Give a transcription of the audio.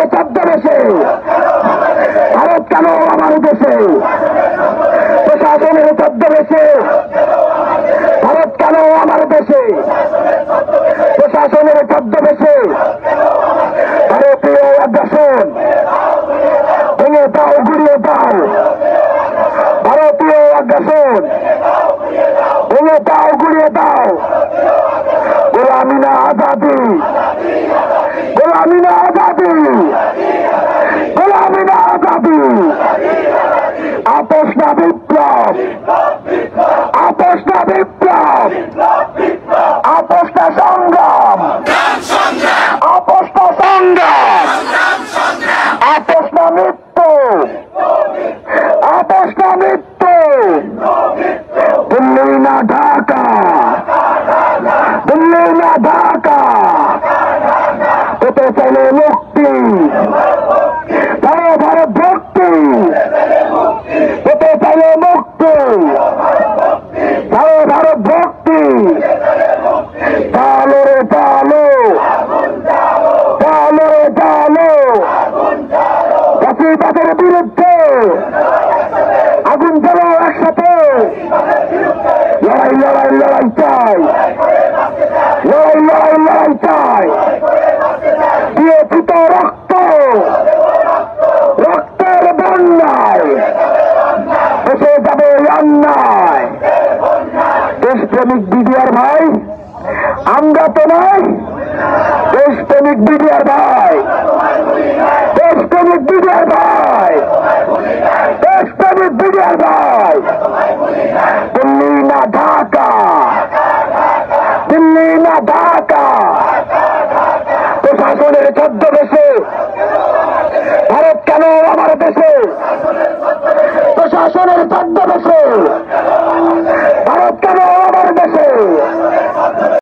প্রশাসনের ছদ্মবেশে ভারত কেন আমার দেশে, প্রশাসনের ছদ্মবেশে ভারত কেন আমার দেশে, প্রশাসনের ছদ্মবেশে ভারতীয় আগ্রাসন ভেঙে দাও, গুড়িয়ে দাও, ভারতীয় আগ্রাসন ভেঙে দাও, গুড়িয়ে দাও। গোলামি না আজাদি, গোলামি না আজাদি, গোলামি না আজাদি। আপোষ না বিপ্লব, আপোষ না বিপ্লব, আপোষ না সংগ্রাম, আপোষ না সংগ্রাম, আপোষ না মৃত্যু, আপোষ না মৃত্যু। দিল্লি না ঢাকা, দিল্লি না ঢাকা, হতে চাইলে মুক্তি, ভারত ভারত ভক্তি, হতে চাইলে মুক্তি, ভারত ভারত ভক্তি। চালো রে চালো, চালো রে চালো, জাতিবাদের বিরুদ্ধে আগুন জ্বালো একসাথে। লড়াই লড়াই লড়াই চাই, লড়াই লড়াই লড়াই চাই। দিয়েছি তো রক্ত, রক্তের বন্যায় এসে যাবে অন্যায়। দেশপ্রেমিক বিডিআর ভাই, আমরা তো নয়। দেশপ্রেমিক বিডিআর ভাই, দেশপ্রেমিক বিডিআর ভাই, দেশপ্রেমিক বিডিআর ভাই। দিল্লি না ঢাকা, দিল্লি না ঢাকা, প্রশাসনের ছদ্মবেশে ভারত কেন আমার দেশে, প্রশাসনের ছদ্মবেশে